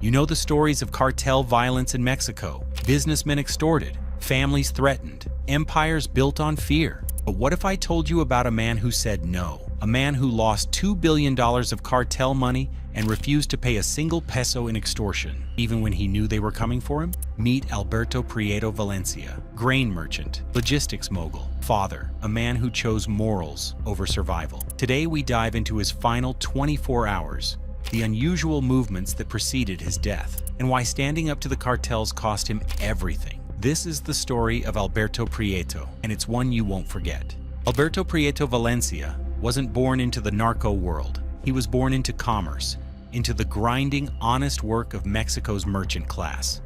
You know the stories of cartel violence in Mexico, businessmen extorted, families threatened, empires built on fear. But what if I told you about a man who said no? A man who lost $2 billion of cartel money and refused to pay a single peso in extortion, even when he knew they were coming for him? Meet Alberto Prieto Valencia, grain merchant, logistics mogul, father, a man who chose morals over survival. Today we dive into his final 24 hours, the unusual movements that preceded his death, and why standing up to the cartels cost him everything. This is the story of Alberto Prieto, and it's one you won't forget. Alberto Prieto Valencia wasn't born into the narco world. He was born into commerce, into the grinding, honest work of Mexico's merchant class.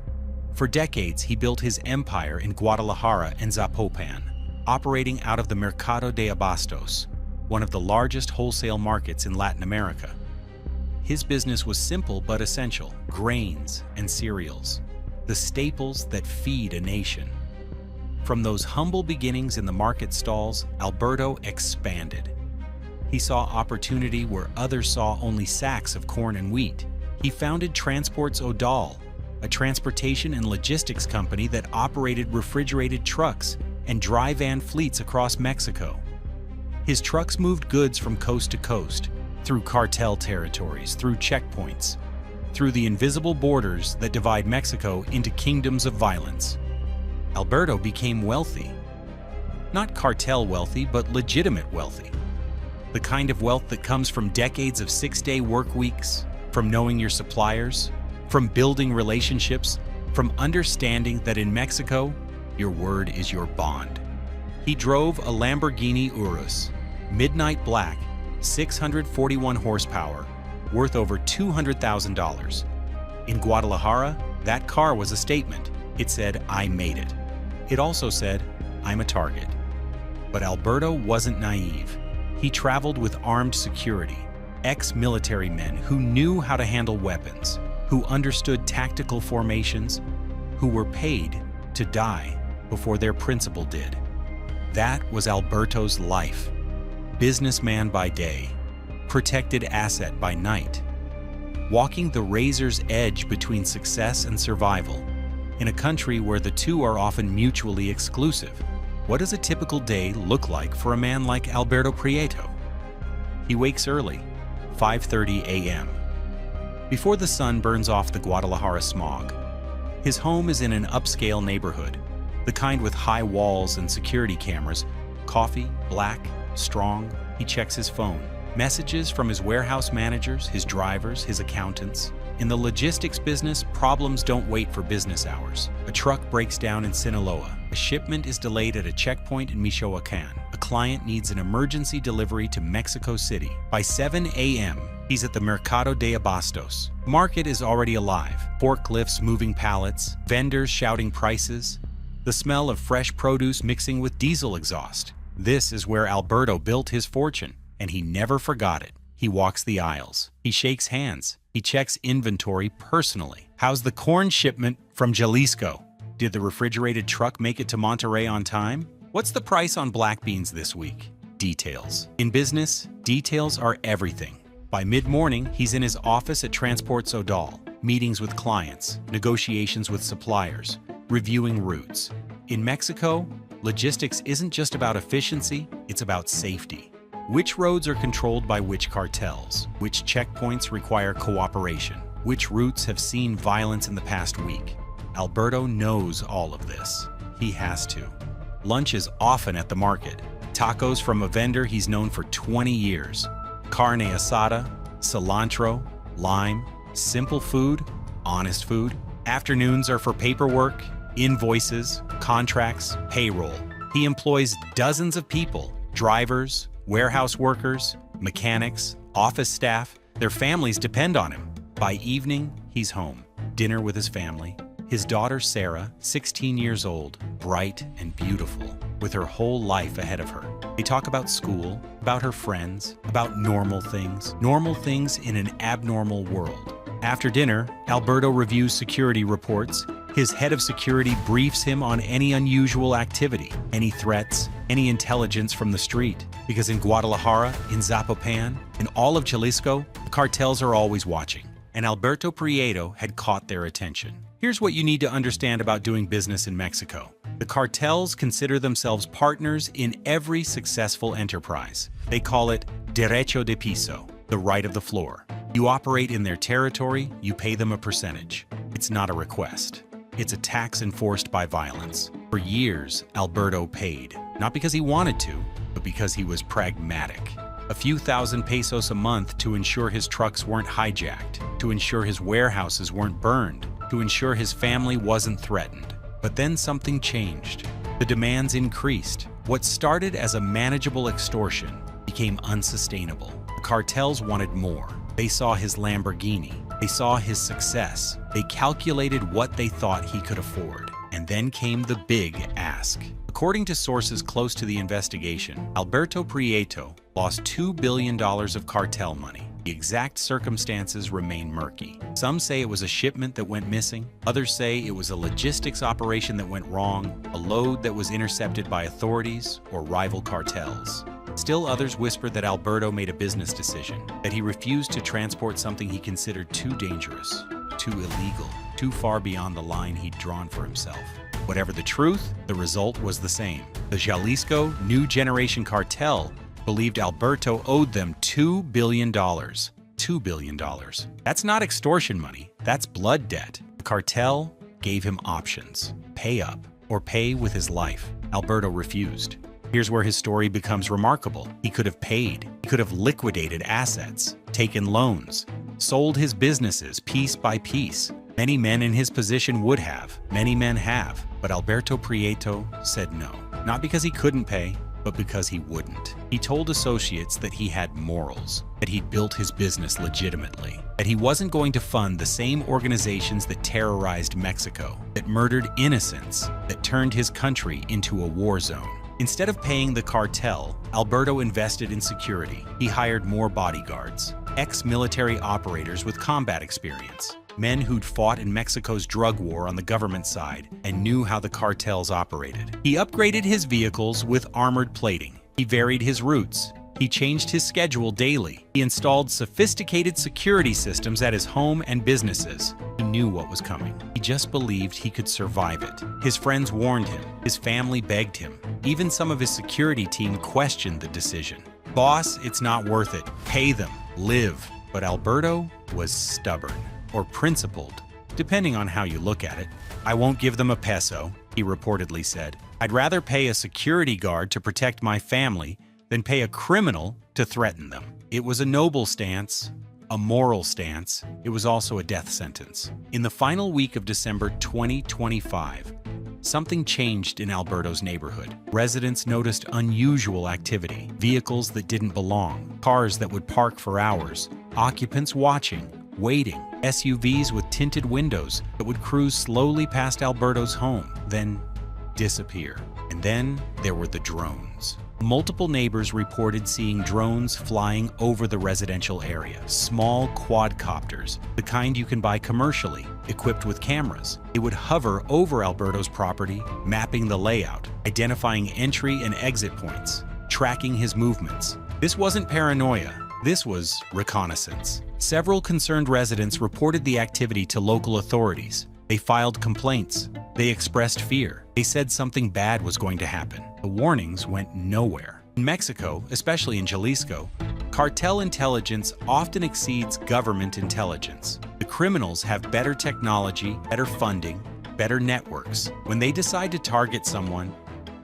For decades, he built his empire in Guadalajara and Zapopan, operating out of the Mercado de Abastos, one of the largest wholesale markets in Latin America. His business was simple but essential: grains and cereals, the staples that feed a nation. From those humble beginnings in the market stalls, Alberto expanded. He saw opportunity where others saw only sacks of corn and wheat. He founded Transports Odal, a transportation and logistics company that operated refrigerated trucks and dry van fleets across Mexico. His trucks moved goods from coast to coast, through cartel territories, through checkpoints, through the invisible borders that divide Mexico into kingdoms of violence. Alberto became wealthy. Not cartel wealthy, but legitimate wealthy. The kind of wealth that comes from decades of 6-day work weeks, from knowing your suppliers, from building relationships, from understanding that in Mexico, your word is your bond. He drove a Lamborghini Urus, midnight black, 641 horsepower, worth over $200,000. In Guadalajara, that car was a statement. It said, "I made it." It also said, "I'm a target." But Alberto wasn't naive. He traveled with armed security, ex-military men who knew how to handle weapons, who understood tactical formations, who were paid to die before their principal did. That was Alberto's life. Businessman by day, protected asset by night, walking the razor's edge between success and survival, in a country where the two are often mutually exclusive. What does a typical day look like for a man like Alberto Prieto? He wakes early, 5:30 a.m., before the sun burns off the Guadalajara smog. His home is in an upscale neighborhood, the kind with high walls and security cameras. Coffee, black, strong. He checks his phone. Messages from his warehouse managers, his drivers, his accountants. In the logistics business, problems don't wait for business hours. A truck breaks down in Sinaloa. A shipment is delayed at a checkpoint in Michoacan. A client needs an emergency delivery to Mexico City. By 7 a.m., he's at the Mercado de Abastos. Market is already alive. Forklifts moving pallets, vendors shouting prices, the smell of fresh produce mixing with diesel exhaust. This is where Alberto built his fortune, and he never forgot it. He walks the aisles. He shakes hands. He checks inventory personally. How's the corn shipment from Jalisco? Did the refrigerated truck make it to Monterrey on time? What's the price on black beans this week? Details. In business, details are everything. By mid-morning, he's in his office at Transports Odal, meetings with clients, negotiations with suppliers, reviewing routes. In Mexico, logistics isn't just about efficiency, it's about safety. Which roads are controlled by which cartels? Which checkpoints require cooperation? Which routes have seen violence in the past week? Alberto knows all of this. He has to. Lunch is often at the market. Tacos from a vendor he's known for 20 years. Carne asada, cilantro, lime, simple food, honest food. Afternoons are for paperwork, invoices, contracts, payroll. He employs dozens of people, drivers, warehouse workers, mechanics, office staff. Their families depend on him. By evening, he's home. Dinner with his family. His daughter Sarah, 16 years old, bright and beautiful, with her whole life ahead of her. They talk about school, about her friends, about normal things in an abnormal world. After dinner, Alberto reviews security reports. His head of security briefs him on any unusual activity, any threats, any intelligence from the street. Because in Guadalajara, in Zapopan, in all of Jalisco, the cartels are always watching. and Alberto Prieto had caught their attention. Here's what you need to understand about doing business in Mexico. The cartels consider themselves partners in every successful enterprise. They call it derecho de piso, the right of the floor. You operate in their territory, you pay them a percentage. It's not a request. It's a tax enforced by violence. For years, Alberto paid, not because he wanted to, but because he was pragmatic. A few thousand pesos a month to ensure his trucks weren't hijacked, to ensure his warehouses weren't burned, to ensure his family wasn't threatened. But then something changed. The demands increased. What started as a manageable extortion became unsustainable. The cartels wanted more. They saw his Lamborghini. They saw his success. They calculated what they thought he could afford. And then came the big ask. According to sources close to the investigation, Alberto Prieto lost $2 billion of cartel money. The exact circumstances remain murky. Some say it was a shipment that went missing. Others say it was a logistics operation that went wrong, a load that was intercepted by authorities or rival cartels. Still others whisper that Alberto made a business decision, that he refused to transport something he considered too dangerous, too illegal, too far beyond the line he'd drawn for himself. Whatever the truth, the result was the same. The Jalisco New Generation Cartel believed Alberto owed them $2 billion. $2 billion. That's not extortion money, that's blood debt. The cartel gave him options: pay up or pay with his life. Alberto refused. Here's where his story becomes remarkable. He could have paid. He could have liquidated assets, taken loans, sold his businesses piece by piece. Many men in his position would have. Many men have. But Alberto Prieto said no. Not because he couldn't pay, but because he wouldn't. He told associates that he had morals, that he'd built his business legitimately, that he wasn't going to fund the same organizations that terrorized Mexico, that murdered innocents, that turned his country into a war zone. Instead of paying the cartel, Alberto invested in security. He hired more bodyguards, ex-military operators with combat experience, men who'd fought in Mexico's drug war on the government side and knew how the cartels operated. He upgraded his vehicles with armored plating. He varied his routes. He changed his schedule daily. He installed sophisticated security systems at his home and businesses. He knew what was coming. He just believed he could survive it. His friends warned him. His family begged him. Even some of his security team questioned the decision. "Boss, it's not worth it. Pay them. Live." But Alberto was stubborn, or principled, depending on how you look at it. "I won't give them a peso," he reportedly said. "I'd rather pay a security guard to protect my family than pay a criminal to threaten them." It was a noble stance, a moral stance. It was also a death sentence. In the final week of December 2025, something changed in Alberto's neighborhood. Residents noticed unusual activity, vehicles that didn't belong, cars that would park for hours, occupants watching, waiting, SUVs with tinted windows that would cruise slowly past Alberto's home, then disappear. And then there were the drones. Multiple neighbors reported seeing drones flying over the residential area. Small quadcopters, the kind you can buy commercially, equipped with cameras. They would hover over Alberto's property, mapping the layout, identifying entry and exit points, tracking his movements. This wasn't paranoia. This was reconnaissance. Several concerned residents reported the activity to local authorities. They filed complaints. They expressed fear. They said something bad was going to happen. The warnings went nowhere. In Mexico, especially in Jalisco, cartel intelligence often exceeds government intelligence. The criminals have better technology, better funding, better networks. When they decide to target someone,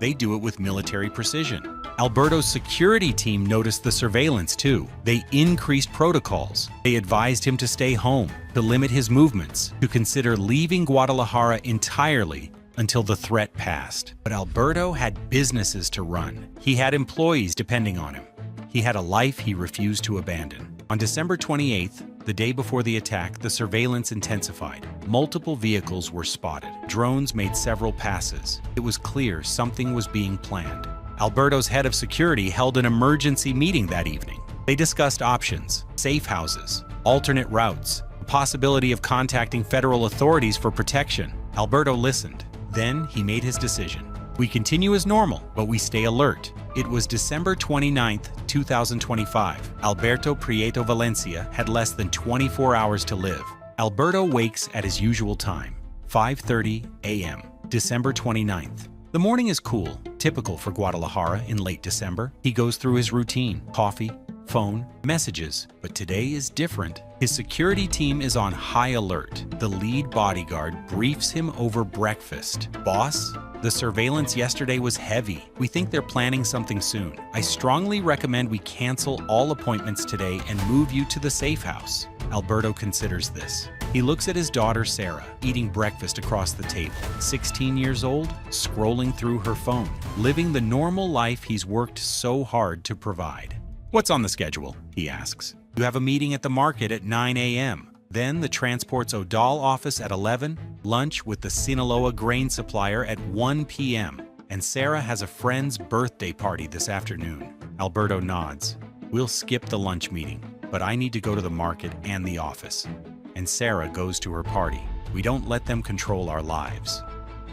they do it with military precision. Alberto's security team noticed the surveillance too. They increased protocols. They advised him to stay home, to limit his movements, to consider leaving Guadalajara entirely until the threat passed. But Alberto had businesses to run. He had employees depending on him. He had a life he refused to abandon. On December 28th, the day before the attack, the surveillance intensified. Multiple vehicles were spotted. Drones made several passes. It was clear something was being planned. Alberto's head of security held an emergency meeting that evening. They discussed options, safe houses, alternate routes, the possibility of contacting federal authorities for protection. Alberto listened. Then he made his decision. We continue as normal, but we stay alert. It was December 29th, 2025. Alberto Prieto Valencia had less than 24 hours to live. Alberto wakes at his usual time, 5:30 a.m., December 29th. The morning is cool, typical for Guadalajara in late December. He goes through his routine, coffee, phone, messages, but today is different. His security team is on high alert. The lead bodyguard briefs him over breakfast. Boss, the surveillance yesterday was heavy. We think they're planning something soon. I strongly recommend we cancel all appointments today and move you to the safe house. Alberto considers this. He looks at his daughter Sarah, eating breakfast across the table. 16 years old, scrolling through her phone, living the normal life he's worked so hard to provide. "What's on the schedule?" he asks. "You have a meeting at the market at 9 a.m. Then the Transport's Odal office at 11, lunch with the Sinaloa grain supplier at 1 p.m., and Sarah has a friend's birthday party this afternoon." Alberto nods. "We'll skip the lunch meeting, but I need to go to the market and the office." And Sarah goes to her party. We don't let them control our lives.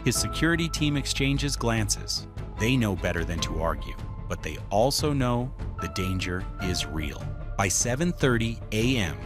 His security team exchanges glances. They know better than to argue, but they also know the danger is real. By 7:30 a.m.,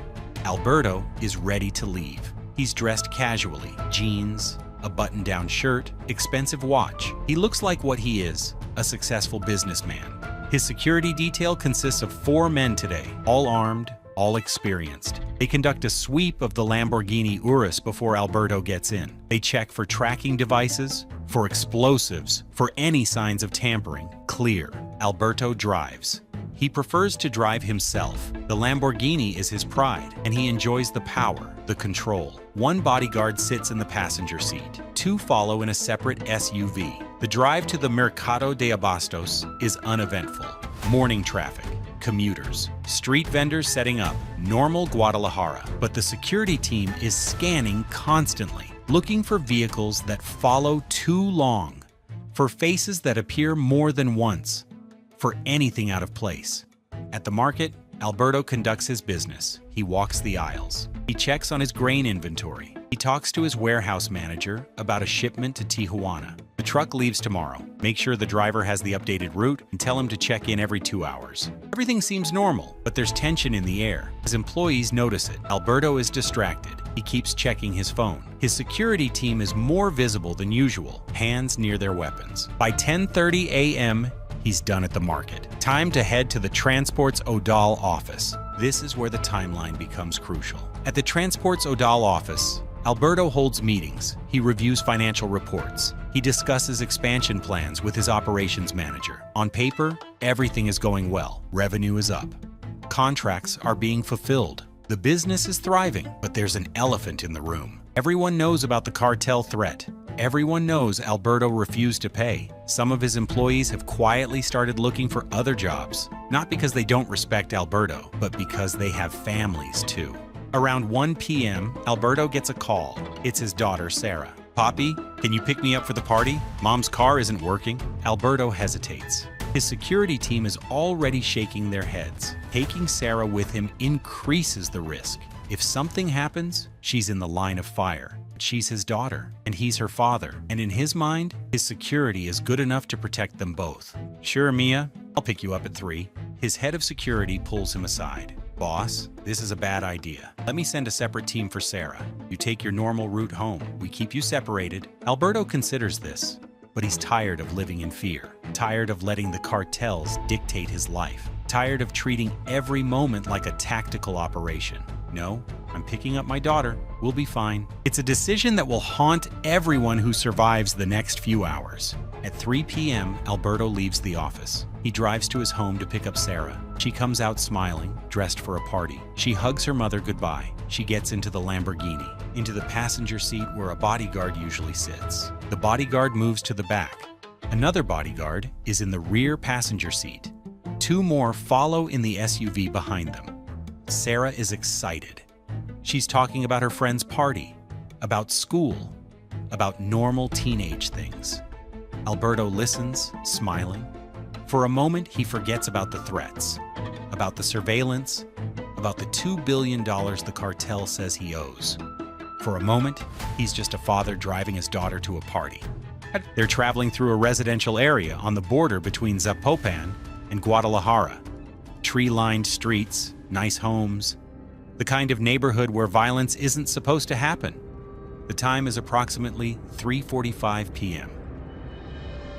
Alberto is ready to leave. He's dressed casually, jeans, a button-down shirt, expensive watch. He looks like what he is, a successful businessman. His security detail consists of 4 men today, all armed, all experienced. They conduct a sweep of the Lamborghini Urus before Alberto gets in. They check for tracking devices, for explosives, for any signs of tampering. Clear. Alberto drives. He prefers to drive himself. The Lamborghini is his pride, and he enjoys the power, the control. 1 bodyguard sits in the passenger seat. 2 follow in a separate SUV. The drive to the Mercado de Abastos is uneventful. Morning traffic, commuters, street vendors setting up, normal Guadalajara. But the security team is scanning constantly, looking for vehicles that follow too long, for faces that appear more than once, for anything out of place. At the market, Alberto conducts his business. He walks the aisles. He checks on his grain inventory. He talks to his warehouse manager about a shipment to Tijuana. The truck leaves tomorrow. Make sure the driver has the updated route and tell him to check in every 2 hours. Everything seems normal, but there's tension in the air. His employees notice it. Alberto is distracted. He keeps checking his phone. His security team is more visible than usual, hands near their weapons. By 10:30 a.m., he's done at the market. Time to head to the Transport's Odal office. This is where the timeline becomes crucial. At the Transport's Odal office, Alberto holds meetings. He reviews financial reports. He discusses expansion plans with his operations manager. On paper, everything is going well. Revenue is up. Contracts are being fulfilled. The business is thriving, but there's an elephant in the room. Everyone knows about the cartel threat. Everyone knows Alberto refused to pay. Some of his employees have quietly started looking for other jobs, not because they don't respect Alberto, but because they have families too. Around 1 p.m., Alberto gets a call. It's his daughter, Sarah. "Poppy, can you pick me up for the party? Mom's car isn't working." Alberto hesitates. His security team is already shaking their heads. Taking Sarah with him increases the risk. If something happens, she's in the line of fire. She's his daughter, and he's her father. And in his mind, his security is good enough to protect them both. "Sure, Mia, I'll pick you up at 3. His head of security pulls him aside. "Boss, this is a bad idea. Let me send a separate team for Sarah. You take your normal route home. We keep you separated." Alberto considers this, but he's tired of living in fear. Tired of letting the cartels dictate his life. Tired of treating every moment like a tactical operation. "No, I'm picking up my daughter. We'll be fine." It's a decision that will haunt everyone who survives the next few hours. At 3 p.m., Alberto leaves the office. He drives to his home to pick up Sarah. She comes out smiling, dressed for a party. She hugs her mother goodbye. She gets into the Lamborghini, into the passenger seat where a bodyguard usually sits. The bodyguard moves to the back. Another bodyguard is in the rear passenger seat. 2 more follow in the SUV behind them. Sarah is excited. She's talking about her friend's party, about school, about normal teenage things. Alberto listens, smiling. For a moment, he forgets about the threats, about the surveillance, about the $2 billion the cartel says he owes. For a moment, he's just a father driving his daughter to a party. They're traveling through a residential area on the border between Zapopan and Guadalajara. Tree-lined streets, nice homes, the kind of neighborhood where violence isn't supposed to happen. The time is approximately 3:45 p.m.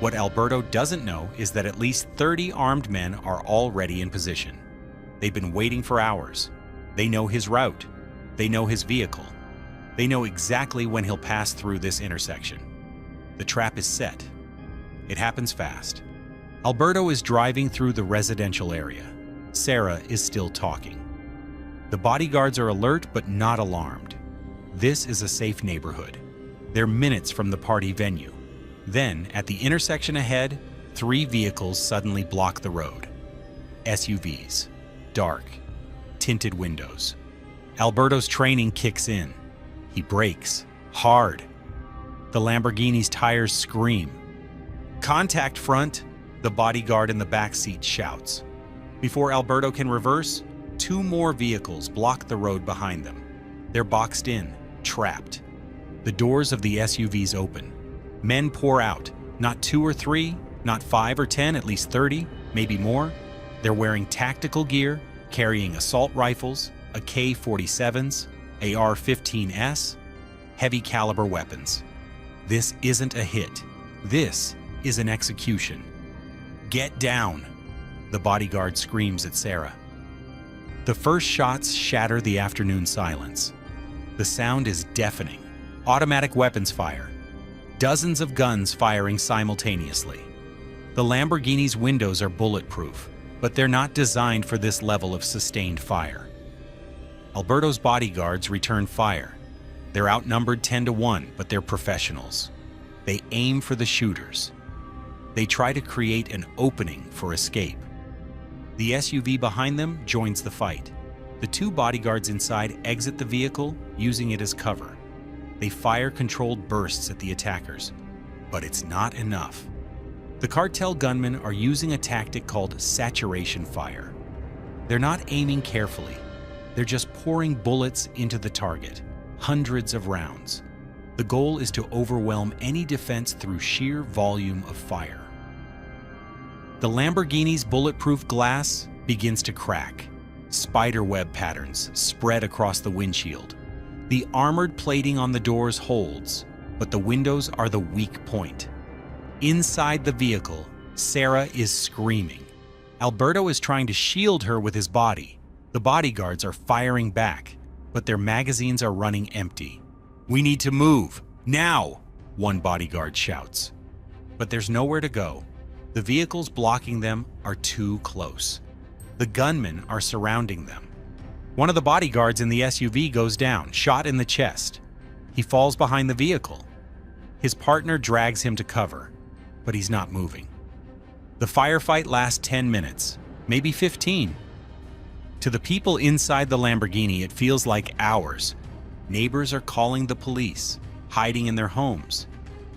What Alberto doesn't know is that at least 30 armed men are already in position. They've been waiting for hours. They know his route. They know his vehicle. They know exactly when he'll pass through this intersection. The trap is set. It happens fast. Alberto is driving through the residential area. Sarah is still talking. The bodyguards are alert but not alarmed. This is a safe neighborhood. They're minutes from the party venue. Then, at the intersection ahead, 3 vehicles suddenly block the road. SUVs. Dark. Tinted windows. Alberto's training kicks in. He brakes. Hard. The Lamborghini's tires scream. "Contact front!" the bodyguard in the back seat shouts. Before Alberto can reverse, 2 more vehicles block the road behind them. They're boxed in, trapped. The doors of the SUVs open. Men pour out, not 2 or 3, not 5 or 10, at least 30, maybe more. They're wearing tactical gear, carrying assault rifles, AK-47s, AR-15s, heavy caliber weapons. This isn't a hit. This is an execution. "Get down!" the bodyguard screams at Sarah. The first shots shatter the afternoon silence. The sound is deafening. Automatic weapons fire. Dozens of guns firing simultaneously. The Lamborghini's windows are bulletproof, but they're not designed for this level of sustained fire. Alberto's bodyguards return fire. They're outnumbered 10 to 1, but they're professionals. They aim for the shooters. They try to create an opening for escape. The SUV behind them joins the fight. The 2 bodyguards inside exit the vehicle, using it as cover. They fire controlled bursts at the attackers, but it's not enough. The cartel gunmen are using a tactic called saturation fire. They're not aiming carefully. They're just pouring bullets into the target, hundreds of rounds. The goal is to overwhelm any defense through sheer volume of fire. The Lamborghini's bulletproof glass begins to crack. Spiderweb patterns spread across the windshield. The armored plating on the doors holds, but the windows are the weak point. Inside the vehicle, Sarah is screaming. Alberto is trying to shield her with his body. The bodyguards are firing back, but their magazines are running empty. "We need to move, now!" one bodyguard shouts. But there's nowhere to go. The vehicles blocking them are too close. The gunmen are surrounding them. One of the bodyguards in the SUV goes down, shot in the chest. He falls behind the vehicle. His partner drags him to cover, but he's not moving. The firefight lasts 10 minutes, maybe 15. To the people inside the Lamborghini, it feels like hours. Neighbors are calling the police, hiding in their homes,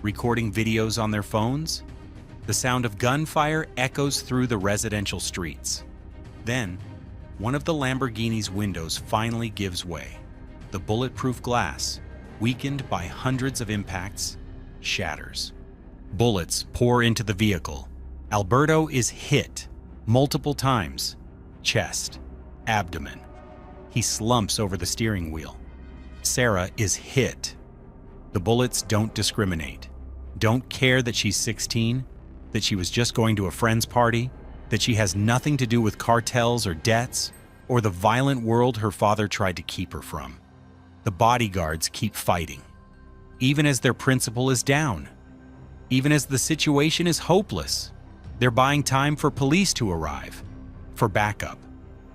recording videos on their phones. The sound of gunfire echoes through the residential streets. Then, one of the Lamborghini's windows finally gives way. The bulletproof glass, weakened by hundreds of impacts, shatters. Bullets pour into the vehicle. Alberto is hit multiple times. Chest, abdomen. He slumps over the steering wheel. Sarah is hit. The bullets don't discriminate. Don't care that she's 16, that she was just going to a friend's party, that she has nothing to do with cartels or debts, or the violent world her father tried to keep her from. The bodyguards keep fighting, even as their principal is down, even as the situation is hopeless. They're buying time for police to arrive, for backup,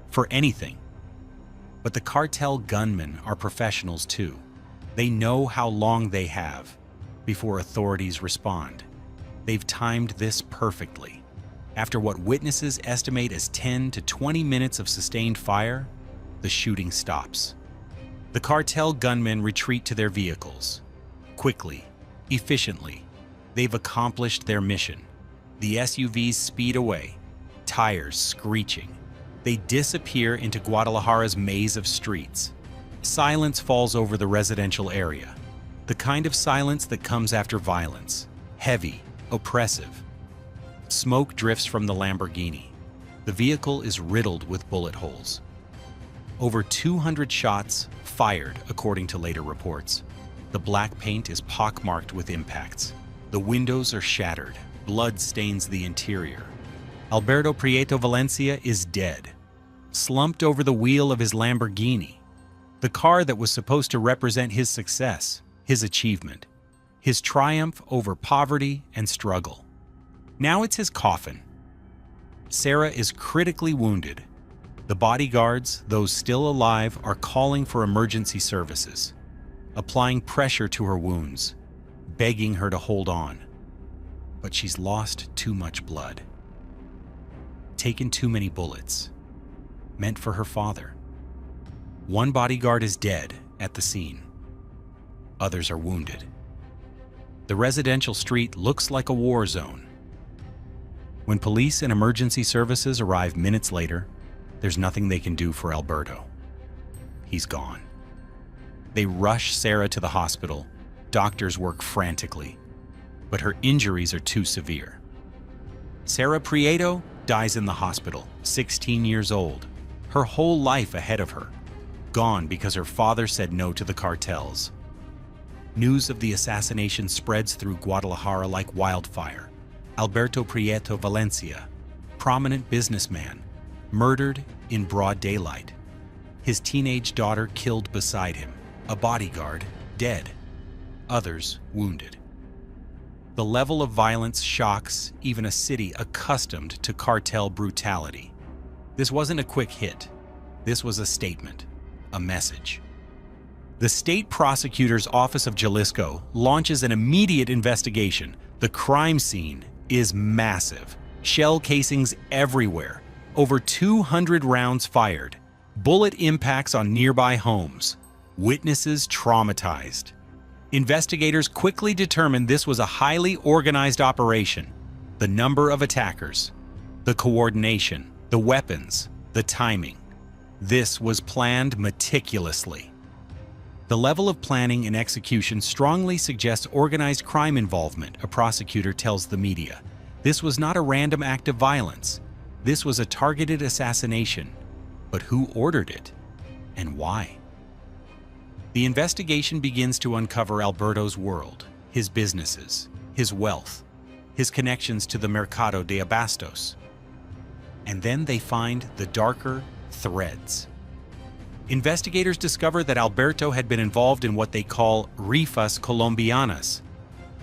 for anything. But the cartel gunmen are professionals too. They know how long they have before authorities respond. They've timed this perfectly. After what witnesses estimate as 10 to 20 minutes of sustained fire, the shooting stops. The cartel gunmen retreat to their vehicles. Quickly, efficiently, they've accomplished their mission. The SUVs speed away, tires screeching. They disappear into Guadalajara's maze of streets. Silence falls over the residential area, the kind of silence that comes after violence, heavy, oppressive. Smoke drifts from the Lamborghini. The vehicle is riddled with bullet holes. Over 200 shots fired, according to later reports. The black paint is pockmarked with impacts. The windows are shattered. Blood stains the interior. Alberto Prieto Valencia is dead, slumped over the wheel of his Lamborghini, the car that was supposed to represent his success, his achievement, his triumph over poverty and struggle. Now it's his coffin. Sarah is critically wounded. The bodyguards, those still alive, are calling for emergency services, applying pressure to her wounds, begging her to hold on. But she's lost too much blood. Taken too many bullets, meant for her father. One bodyguard is dead at the scene. Others are wounded. The residential street looks like a war zone. When police and emergency services arrive minutes later, there's nothing they can do for Alberto. He's gone. They rush Sarah to the hospital. Doctors work frantically, but her injuries are too severe. Sarah Prieto dies in the hospital, 16 years old, her whole life ahead of her, gone because her father said no to the cartels. News of the assassination spreads through Guadalajara like wildfire. Alberto Prieto Valencia, prominent businessman, murdered in broad daylight. His teenage daughter killed beside him, a bodyguard dead, others wounded. The level of violence shocks even a city accustomed to cartel brutality. This wasn't a quick hit. This was a statement, a message. The state prosecutor's office of Jalisco launches an immediate investigation. The crime scene is massive. Shell casings everywhere. Over 200 rounds fired. Bullet impacts on nearby homes. Witnesses traumatized. Investigators quickly determined this was a highly organized operation. The number of attackers, the coordination, the weapons, the timing. This was planned meticulously. The level of planning and execution strongly suggests organized crime involvement, a prosecutor tells the media. This was not a random act of violence. This was a targeted assassination. But who ordered it? And why? The investigation begins to uncover Alberto's world, his businesses, his wealth, his connections to the Mercado de Abastos. And then they find the darker threads. Investigators discover that Alberto had been involved in what they call rifas colombianas,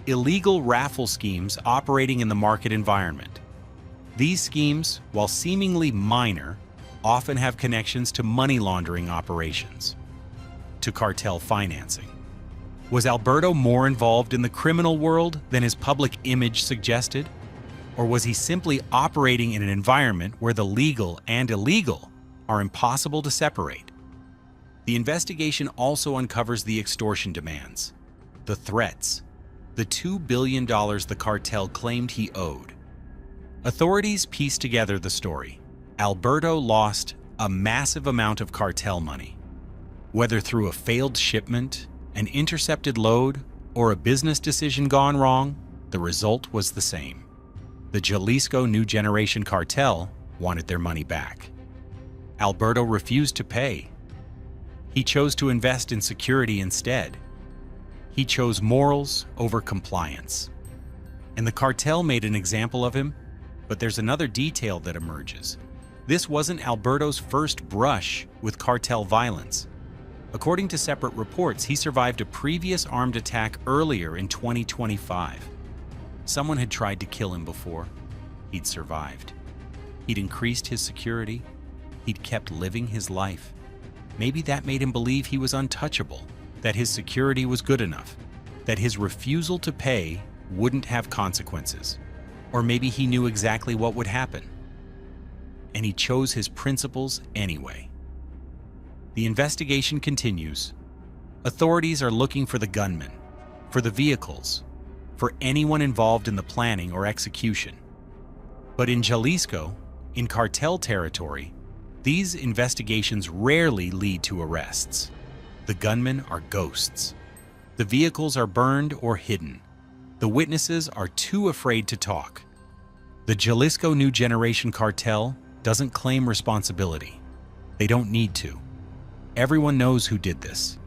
illegal raffle schemes operating in the market environment. These schemes, while seemingly minor, often have connections to money laundering operations, to cartel financing. Was Alberto more involved in the criminal world than his public image suggested? Or was he simply operating in an environment where the legal and illegal are impossible to separate? The investigation also uncovers the extortion demands, the threats, the $2 billion the cartel claimed he owed. Authorities piece together the story. Alberto lost a massive amount of cartel money. Whether through a failed shipment, an intercepted load, or a business decision gone wrong, the result was the same. The Jalisco New Generation cartel wanted their money back. Alberto refused to pay. He chose to invest in security instead. He chose morals over compliance. And the cartel made an example of him, but there's another detail that emerges. This wasn't Alberto's first brush with cartel violence. According to separate reports, he survived a previous armed attack earlier in 2025. Someone had tried to kill him before. He'd survived. He'd increased his security. He'd kept living his life. Maybe that made him believe he was untouchable, that his security was good enough, that his refusal to pay wouldn't have consequences. Or maybe he knew exactly what would happen. And he chose his principles anyway. The investigation continues. Authorities are looking for the gunman, for the vehicles, for anyone involved in the planning or execution. But in Jalisco, in cartel territory, these investigations rarely lead to arrests. The gunmen are ghosts. The vehicles are burned or hidden. The witnesses are too afraid to talk. The Jalisco New Generation cartel doesn't claim responsibility. They don't need to. Everyone knows who did this.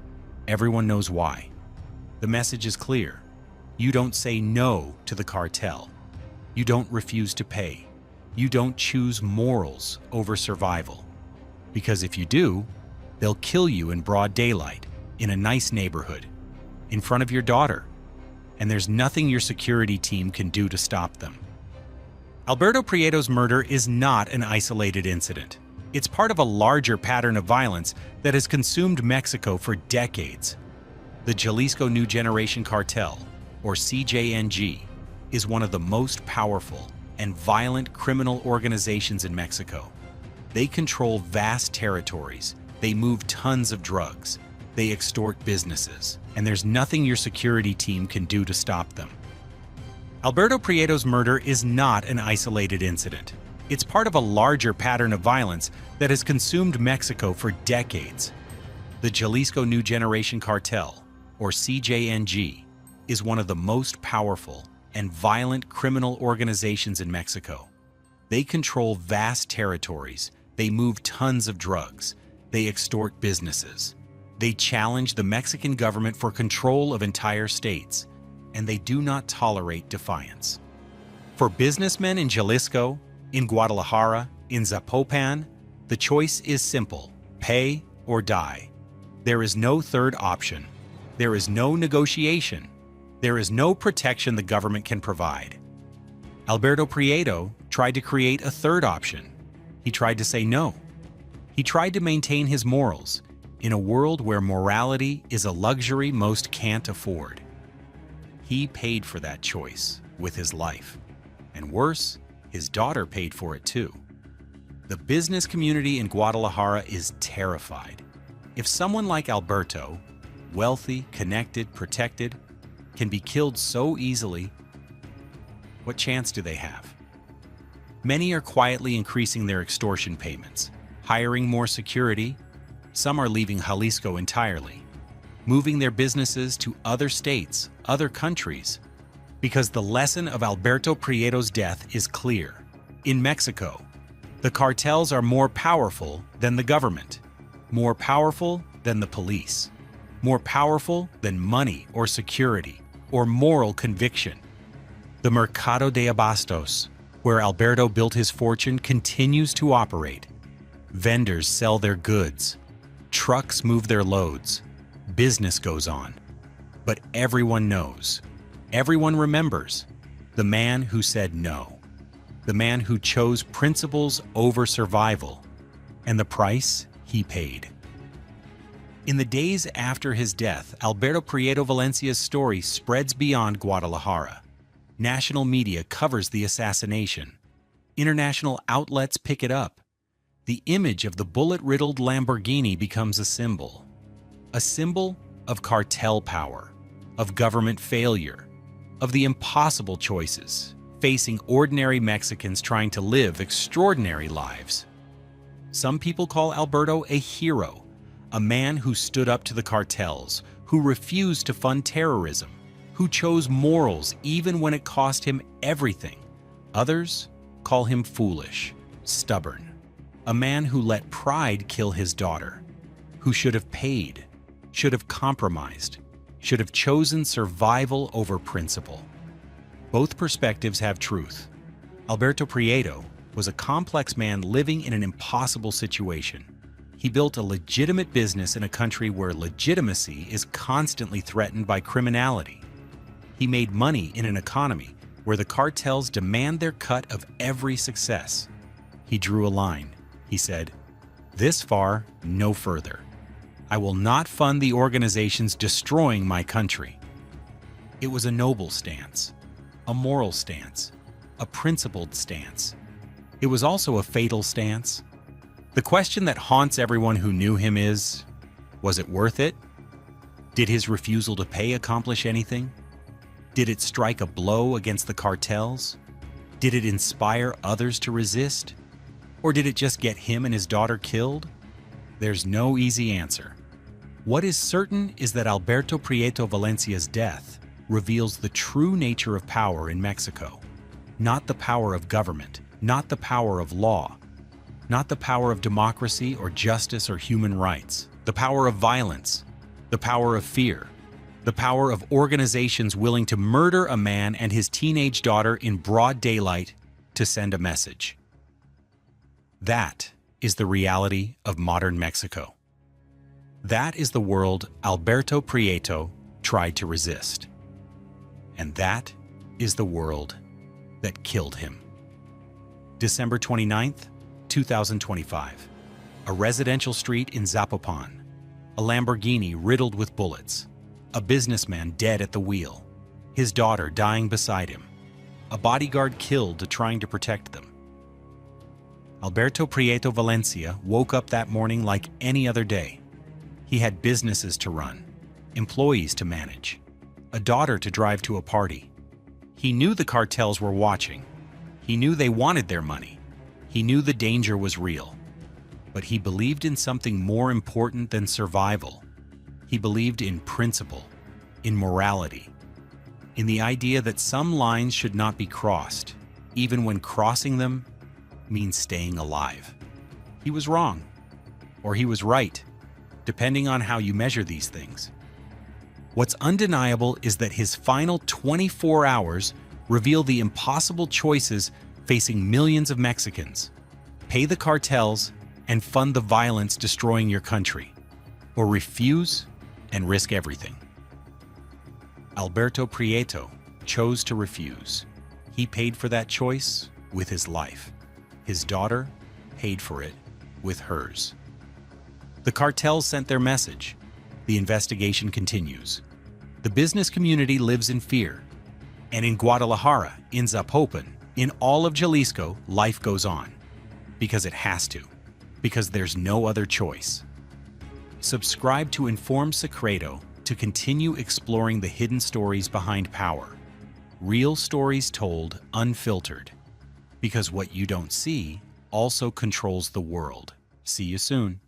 Everyone knows why. The message is clear. You don't say no to the cartel. You don't refuse to pay. You don't choose morals over survival. Because if you do, they'll kill you in broad daylight, in a nice neighborhood, in front of your daughter, and there's nothing your security team can do to stop them. Alberto Prieto's murder is not an isolated incident. It's part of a larger pattern of violence that has consumed Mexico for decades. The Jalisco New Generation Cartel, or CJNG, is one of the most powerful and violent criminal organizations in Mexico. They control vast territories, they move tons of drugs, they extort businesses, and there's nothing your security team can do to stop them. Alberto Prieto's murder is not an isolated incident. It's part of a larger pattern of violence that has consumed Mexico for decades. The Jalisco New Generation Cartel, or CJNG, is one of the most powerful and violent criminal organizations in Mexico. They control vast territories, they move tons of drugs, they extort businesses. They challenge the Mexican government for control of entire states, and they do not tolerate defiance. For businessmen in Jalisco, in Guadalajara, in Zapopan, the choice is simple: pay or die. There is no third option. There is no negotiation. There is no protection the government can provide. Alberto Prieto tried to create a third option. He tried to say no. He tried to maintain his morals in a world where morality is a luxury most can't afford. He paid for that choice with his life. And worse, his daughter paid for it too. The business community in Guadalajara is terrified. If someone like Alberto, wealthy, connected, protected, can be killed so easily, what chance do they have? Many are quietly increasing their extortion payments, hiring more security. Some are leaving Jalisco entirely, moving their businesses to other states, other countries, because the lesson of Alberto Prieto's death is clear. In Mexico, the cartels are more powerful than the government, more powerful than the police, more powerful than money or security or moral conviction. The Mercado de Abastos, where Alberto built his fortune, continues to operate. Vendors sell their goods. Trucks move their loads. Business goes on. But everyone knows, everyone remembers, the man who said no, the man who chose principles over survival, and the price he paid. In the days after his death, Alberto Prieto Valencia's story spreads beyond Guadalajara. National media covers the assassination. International outlets pick it up. The image of the bullet-riddled Lamborghini becomes a symbol of cartel power, of government failure, of the impossible choices facing ordinary Mexicans trying to live extraordinary lives. Some people call Alberto a hero, a man who stood up to the cartels, who refused to fund terrorism, who chose morals even when it cost him everything. Others call him foolish, stubborn, a man who let pride kill his daughter, who should have paid, should have compromised, should have chosen survival over principle. Both perspectives have truth. Alberto Prieto was a complex man living in an impossible situation. He built a legitimate business in a country where legitimacy is constantly threatened by criminality. He made money in an economy where the cartels demand their cut of every success. He drew a line. He said, "This far, no further. I will not fund the organizations destroying my country." It was a noble stance, a moral stance, a principled stance. It was also a fatal stance. The question that haunts everyone who knew him is, was it worth it? Did his refusal to pay accomplish anything? Did it strike a blow against the cartels? Did it inspire others to resist? Or did it just get him and his daughter killed? There's no easy answer. What is certain is that Alberto Prieto Valencia's death reveals the true nature of power in Mexico. Not the power of government, not the power of law, not the power of democracy or justice or human rights. The power of violence, the power of fear, the power of organizations willing to murder a man and his teenage daughter in broad daylight to send a message. That is the reality of modern Mexico. That is the world Alberto Prieto tried to resist. And that is the world that killed him. December 29th, 2025. A residential street in Zapopan. A Lamborghini riddled with bullets. A businessman dead at the wheel. His daughter dying beside him. A bodyguard killed trying to protect them. Alberto Prieto Valencia woke up that morning like any other day. He had businesses to run, employees to manage, a daughter to drive to a party. He knew the cartels were watching. He knew they wanted their money. He knew the danger was real. But he believed in something more important than survival. He believed in principle, in morality, in the idea that some lines should not be crossed, even when crossing them means staying alive. He was wrong, or he was right, depending on how you measure these things. What's undeniable is that his final 24 hours reveal the impossible choices facing millions of Mexicans. Pay the cartels and fund the violence destroying your country, or refuse and risk everything. Alberto Prieto chose to refuse. He paid for that choice with his life. His daughter paid for it with hers. The cartels sent their message. The investigation continues. The business community lives in fear. And in Guadalajara, in Zapopan, in all of Jalisco, life goes on. Because it has to. Because there's no other choice. Subscribe to Inform Secreto to continue exploring the hidden stories behind power. Real stories told unfiltered. Because what you don't see also controls the world. See you soon.